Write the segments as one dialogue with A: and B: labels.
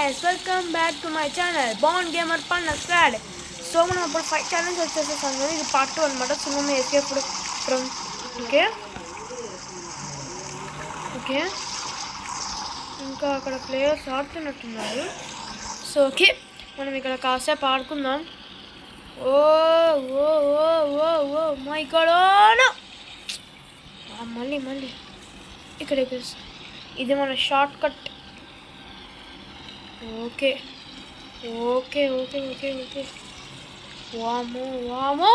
A: guys, welcome back to my channel Born Gamer Panna Squad. So మనం ఇప్పుడు 5 challenge వచ్చేసేసాం కదా, ఇది పార్ట్ 2 అనమాట. సో మనం ఎస్కేప్ ఫ్రమ్ ఓకే ఓకే ఇంకా అక్కడ ప్లేయర్స్ ఆడుతున్నట్టున్నారు. సో ఓకే మనం ఇక్కడ కాసేపు ఆడుకుందాం. ఓ ఓ ఓ ఓ ఓ మై గాడ్, మళ్ళీ మళ్ళీ ఇక్కడ ఇది మన short cut. Okay okay okay okay okay వామో వామో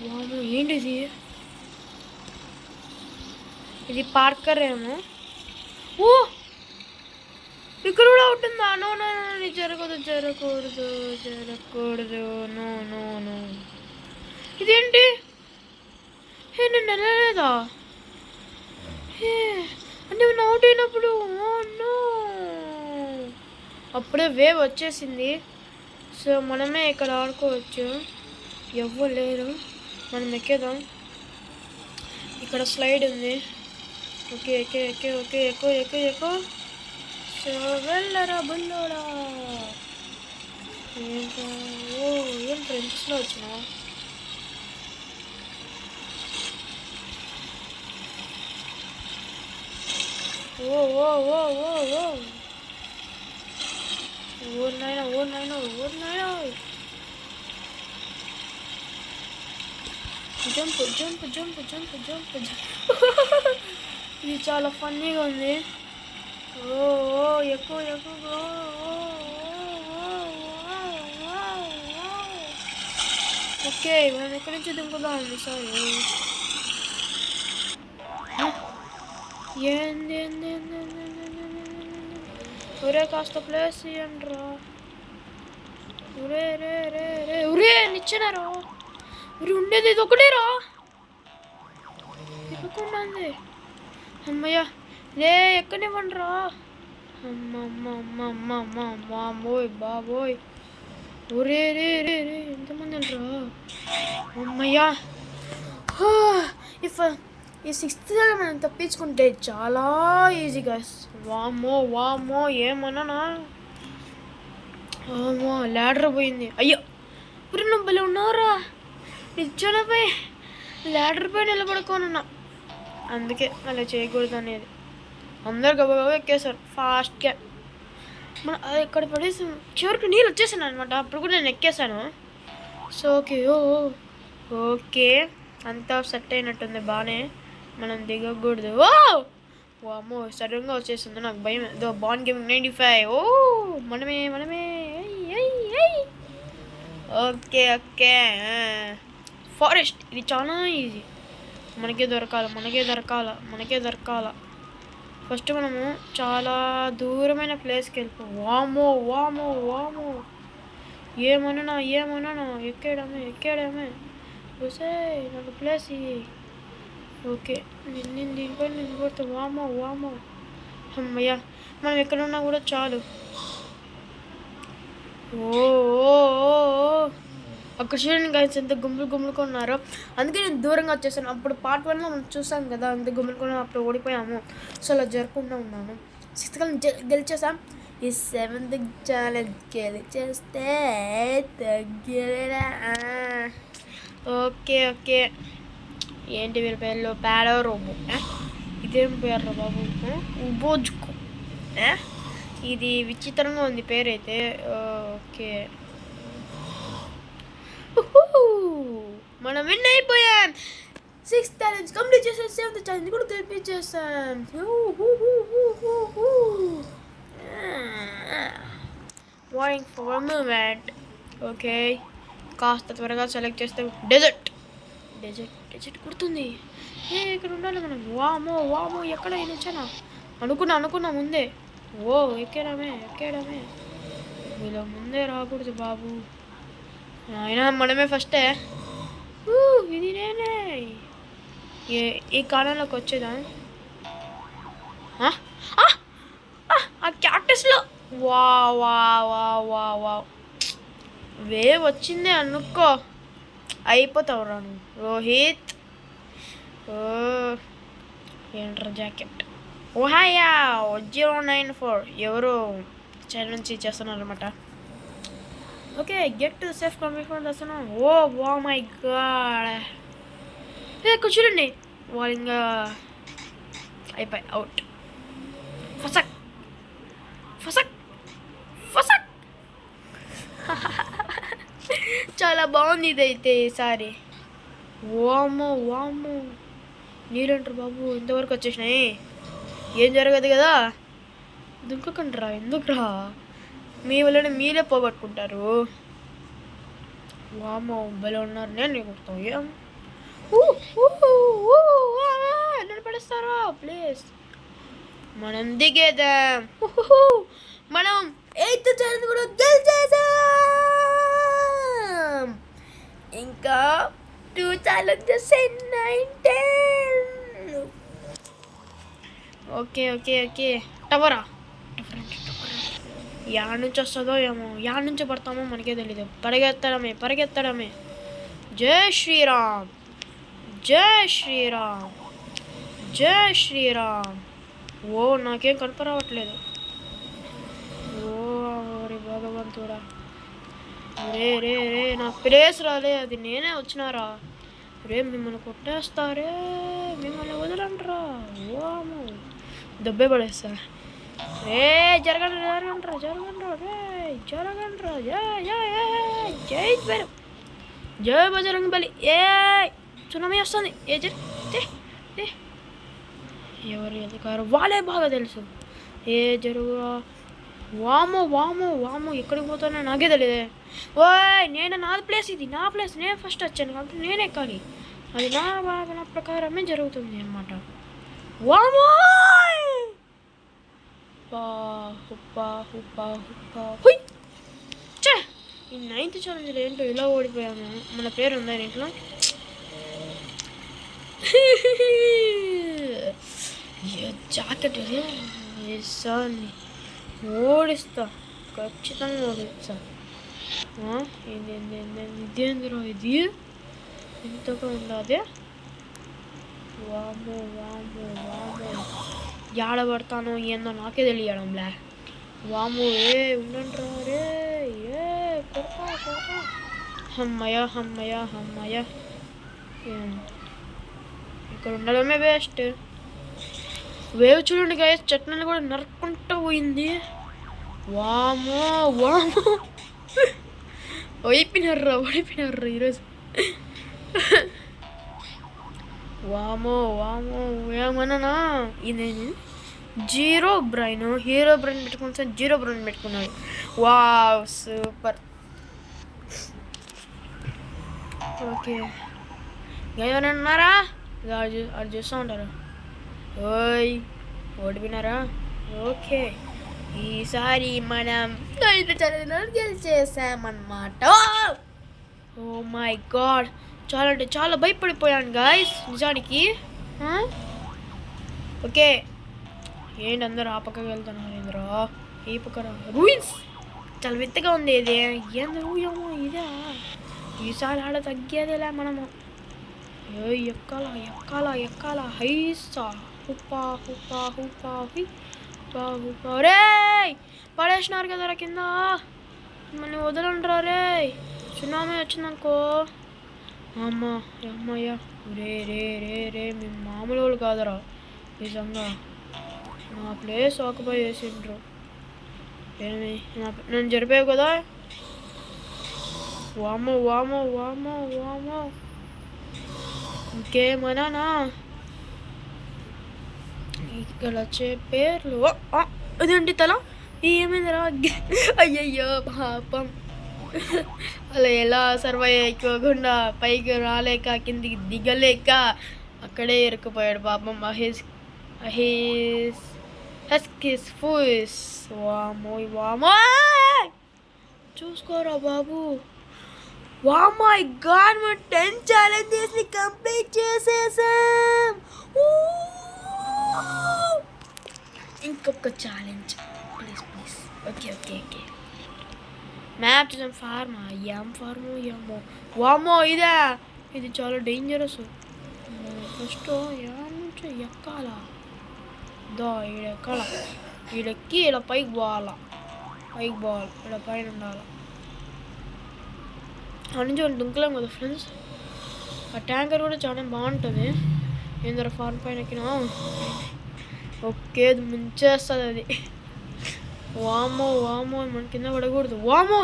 A: వామో ఏంటిది? ఇది పార్కర్ ఏమో. ఓ ఇక్కడ కూడా ఉంటుందా? నో నో నో, జరగదు జరగకూడదు జరగకూడదు. నో నో నో, ఇదేంటి? నేను వెళ్ళలేదా? అంటే నేను అవుట్ అయినప్పుడు అప్పుడే వేవ్ వచ్చేసింది. సో మనమే ఇక్కడ ఆడుకోవచ్చు, ఎవ్వరు లేరు. మనం ఎక్కేద్దాం. ఇక్కడ స్లైడ్ ఉంది. ఓకే ఎక్కే ఎక్కే ఓకే ఎక్కువ ఎక్కువ ఎక్కువ. సో వెళ్ళరా బుల్లోడా. ఏంటో ఏం ఫ్రెండ్స్లో వచ్చినా. ఓ ఓ ఓ ఓ ఓ ఓర్నైనా ఓర్నైనా ఓర్నైనా. Jump jump jump jump jump jump. ఇది చాలా ఫన్నీగా ఉంది. ఓ ఓ ఎక్కువ ఎక్కువ. ఓకే మనం ఎక్కడి నుంచి దింపుదాం? సారీ ఏంది ఏంది ఒరే కాస్త ప్లేస్ ఇవ్వండి రా. ఒరే రే రే రే ఒరే నిచ్చినారా? ఒరే ఉండేది ఇది ఒకటేరా, ఇవ్వకుండా. అమ్మయ్య లే ఎక్కనివ్వండి రా. అమ్మ అమ్మ అమ్మ అమ్మ అమ్మ మామోయ్ బాబోయ్. ఒరే రే రే రే ఎంతమంది రా. అమ్మయ్యా, ఈ 6th మనం తప్పించుకుంటే చాలా ఈజీ గైస్. వామో వామో ఏమన్నా. వామో ల్యాడర్ పోయింది. అయ్యో ఇప్పుడు నువ్వు బలి ఉన్నావురా. నిల్చోనపై ల్యాడర్ పై నిలబడుకోనున్నా, అందుకే అలా చేయకూడదు అనేది. అందరు గబగబా ఎక్కేశారు ఫాస్ట్గా. మన ఇక్కడ పడేసి చివరికి నీళ్ళు వచ్చేసాను అనమాట. అప్పుడు కూడా నేను ఎక్కేసాను. సో ఓకే ఓ ఓకే అంతా సెట్ అయినట్టుంది బాగానే. మనం దిగకూడదు. ఓ వామో సడన్గా వచ్చేస్తుంది, నాకు భయం. ఏదో బాన్ గేమింగ్ 95. ఓ మనమే మనమే. ఓకే ఓకే ఫారెస్ట్, ఇది చాలా ఈజీ. మనకే దొరకాల మనకే దొరకాల మనకే దొరకాల. ఫస్ట్ మనము చాలా దూరమైన ప్లేస్కి వెళ్ళిపోం. వామో వామో వామో ఏమన్నా ఏమన్నా. ఎక్కేయడమే ఎక్కేయడమే. చూసే నాకు ప్లేస్ ఇవి. ఓకే నేను దీనిపై నేను కొడుతా. వామో వామో అమ్మయ్య, మనం ఎక్కడున్నా కూడా చాలు. ఓ అక్కడ చూడండి గైస్ ఎంత గుమ్ములుగా ఉన్నారో. అందుకే నేను దూరంగా వచ్చేసాను. అప్పుడు పార్ట్ 1లో మనం చూసాం కదా, అంత గుమ్ములుగా అప్పుడు ఓడిపోయాము. సో అలా జరగకుండా ఉన్నాను. 6th గెలిచేసాం. ఈ 7th ఛాలెంజ్ గెలిచేస్తే తగ్గలేదా. ఓకే ఓకే ఏంటి వీళ్ళ పేర్లు? పేడో రోబో. ఇదేం పేర్రా బాబు? ఉబోజుకో. ఇది విచిత్రంగా ఉంది పేరైతే. ఓకే మనం విన్ అయిపోయాం. 6th ఛాలెంజ్ కంప్లీట్ చేసాం. 7th ఛాలెంజ్ కూడా తెప్పించేసాం. వాయింగ్ ఫర్ అ మూమెంట్. ఓకే కాస్త త్వరగా సెలెక్ట్ చేస్తే డెజర్ట్ డెజర్ట్ డెజర్ట్ కుడుతుంది. ఇక్కడ ఉండాలి మనం. వామో వామో ఎక్కడ వచ్చానా అనుకున్నా ముందే. ఓ ఎక్కేయడమే ఎక్కేయడమే. వీళ్ళ ముందే రాకూడదు బాబు. అయినా మనమే ఫస్టే. ఇది నేనే ఈ కాలంలోకి వచ్చేదా? ఆ క్యాక్టస్లో వా వా వా వా వా వేవ్ వచ్చిందే అనుకో, అయిపోతావు రా నువ్వు రోహిత్. ఏంట్రా జాకెట్. ఓహాయా 094 ఎవరు చైనా నుంచి చేస్తున్నారు అనమాట. Okay get to safe complete చేస్తాను. ఓ మై గాడ్ ఇక్కడ చూడండి వాళ్ళు ఇంకా అయిపోయి అవుట్. ఫసక్ ఫసక్ ఫసక్ చాలా బాగుంది ఇదైతే ఈసారి. వామో వామో నీళ్ళంటారు బాబు ఇంతవరకు వచ్చేసినాయి. ఏం జరగదు కదా, దుంకకండి రా, ఎందుకురా మీ వల్లనే మీరే పోగొట్టుకుంటారు. వామో భలే ఉన్నారు. నేను నీకు కొడతాను ఏం నన్ను పడేస్తారా ప్లీజ్. మనం దిగేద్దాం. మనం 8th ఛాలెంజ్ కూడా గెలిచేసాం. ఇంకా 2 challenges in 19. Okay okay okay టవరా యాడ్ నుంచి వస్తుందో ఏమో, యాడ్ నుంచి పడతామో మనకే తెలీదు. పరిగెత్తడమే పరిగెత్తడమే. జై శ్రీరామ్ జై శ్రీరామ్ జై శ్రీరామ్. ఓ నాకేం కనపరావట్లేదు. ఓ రే భగవంతుడా, రే రే రే నా ప్లేస్ రాలే, అది నేనే వచ్చినారా రే. మిమ్మల్ని కొట్టేస్తారే, మిమ్మల్ని వదలంటారా. ఓమో దెబ్బే పడేస్తా. రే జరగండి జరగండిరా జరగండిరా రే జరగండిరా. జై జై జై జై జై బజరంగ్ బలి. ఏ సునామీ వస్తుంది. ఏ జై ఎవరు అధికారం వాళ్ళే బాగా తెలుసు. ఏ జరుగురా. వామో వామో వామో ఎక్కడికి పోతానో నాకే తెలియదే. ఓయ్ నేను నాది ప్లేస్, ఇది నా ప్లేస్, నేను ఫస్ట్ వచ్చాను కాబట్టి నేనే ఎక్కాలి. అది నా భావన ప్రకారమే జరుగుతుంది అనమాట. వామో హుప్పా హుప్పా హుప్పా హుయ్. చే ఈ 9th ఛాలెంజ్ ఏంటో ఇలా ఓడిపోయాము. మన పేరు ఉందా ఇంట్లో. జాకెట్ వేసాన్ని ఓడిస్తా, ఖచ్చితంగా ఓడిస్తా. ఇదేందిరా ఇది ఎంతగా ఉండాలి. వామో వామో వామో ఏడబడతానో ఏందో నాకే తెలియడంలే. వామో ఏ ఉండండిరా రే. ఏ కొడతా కొడతా. హమ్మయ్య హమ్మయ్య హమ్మయ్య. ఇక్కడ ఉండడమే బెస్ట్. వేవ్ చూడండి గాయస్, చట్నీలు కూడా నరుక్కుంటూ పోయింది. వామో వామో ఓడిపోయినారా ఈరోజు. వామో వామో ఏమన్నా ఇది 0 బ్రైన్, హీరో బ్రైన్ పెట్టుకుని 0 బ్రైన్ పెట్టుకున్నాడు. Wow super. ఓకే ఎవరైనా ఉన్నారా? అది చూస్తూ ఉంటారు. ఓయ్ ఓడిపోయినారా? ఓకే ఈసారి మనం 9th ఛాలెంజ్ గెలిచేసామన్నమాట. ఓ మై గాడ్ చాలా అంటే చాలా భయపడిపోయాను గాయస్ నిజానికి. ఓకే ఏంటి అందరూ ఆ పక్కకి వెళ్తున్నారు ఏంద్రా ఈ పక్కన. రూయిన్స్ చాలా విత్తగా ఉంది ఇది. ఏందో ఏమో ఇదా ఈసారి ఆడ తగ్గేదిలే మనము. ఎక్కాలా ఎక్కాలా ఎక్కాలా. హైసా హుప్పా హుప్పా హుప్పా హుప్పా హుప్పా. రే పడేసినారు కదరా కింద, మళ్ళీ వదలంటారా రే. సునామీ వచ్చిందనుకో అమ్మ అమ్మయ్య. రే రే రే రే మేము మామూలు వాళ్ళు కాదరా నిజంగా. నా ప్లేస్ ఆక్యుపై చేసిండ్రు. ఏమి నన్ను జరిపావు కదా. వామో వామో వామో వామో ఇంకేమన్నా ఇక్కడ వచ్చే పేర్లు. ఇదేంటి తల ఏమైందిరా. అయ్యయ్యో పాపం అలా ఎలా సర్వైవ్ అయిపోకుండా పైకి రాలేక కిందికి దిగలేక అక్కడే ఇరుక్కుపోయాడు పాపం మహేష్. ఫూస్ వామో వామో చూసుకోరా బాబు. వామై గాడ్ మనం 10 challenges ని కంప్లీట్ చేసేసాం. ఇంకొక challenge please please. Okay okay okay map చూసాం. ఫార్మా ఫార్మో ఏమో వామో ఇదా ఇది చాలా డేంజరస్. ఫస్ట్ నుంచి ఎక్కాలా. దో ఈడెక్కాల, ఈడెక్కి ఇలా పైకి పోవాలా, ఇలా పైన ఉండాలి. అటు నుంచి మనం దుంకలేం కదా ఫ్రెండ్స్. ఆ ట్యాంకర్ కూడా చాలా బాగుంటుంది. ఏందర ఫార్మ్ పైన ఎక్కినా ఓకే, అది ముంచేస్తుంది అది. వామో మన కింద పడకూడదు. వామో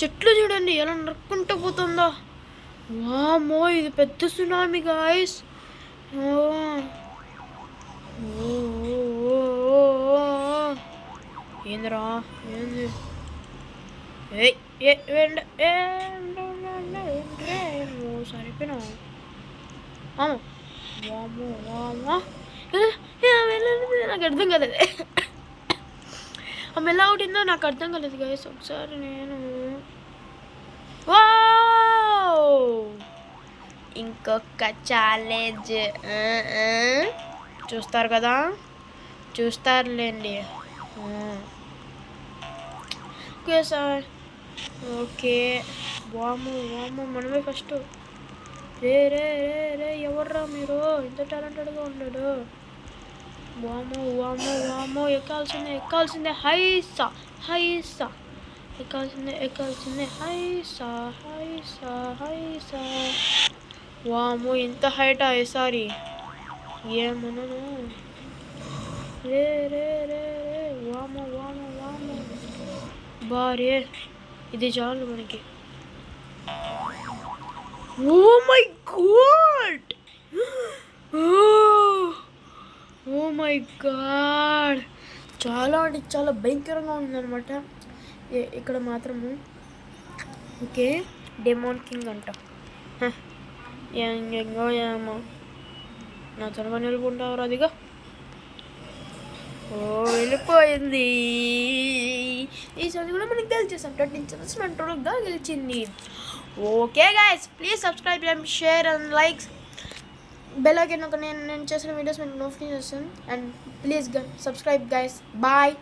A: చెట్లు చూడండి ఎలా నరుక్కుంటూ పోతుందో. వామో ఇది పెద్ద సునామీ గాయస్. ఏందిరా ఏంది? సరిపోయినా నాకు అర్థం కాలేదు. ఆమె ఎలా అవుతుందో నాకు అర్థం కాలేదు గైస్. ఒకసారి నేను ఇంకొక ఛాలెంజ్ చూస్తారు కదా, చూస్తారులేండి. Okay sir, okay. వాము మనమే ఫస్ట్. రే ఎవర్రా మీరు, ఇంత టాలెంటెడ్గా ఉన్నాడు. వాము ఎక్కాల్సిందే హైసా ఎక్కాల్సిందే హైసా. వాము ఇంత హైటా ఈసారి ఏమన్నాను. రే వాము బారే, ఇది చాలు మనకి. ఓ మై గాడ్, చాలా అంటే చాలా భయంకరంగా ఉందన్నమాట ఇక్కడ మాత్రము. ఓకే, డెమోన్ కింగ్ అంట. ఎంగో ఏమో నా త్వరగా నిలుపుకుంటావు. అదిగా వెళ్ళిపోయింది. ఈసారి కూడా మనం గెలిచేసాం. 13 ఛానల్స్ మన టోటల్గా గెలిచింది. Okay guys, please subscribe and share and likes. Bell icon నేను చేసిన వీడియోస్ మీకు notification. And please subscribe guys. Bye.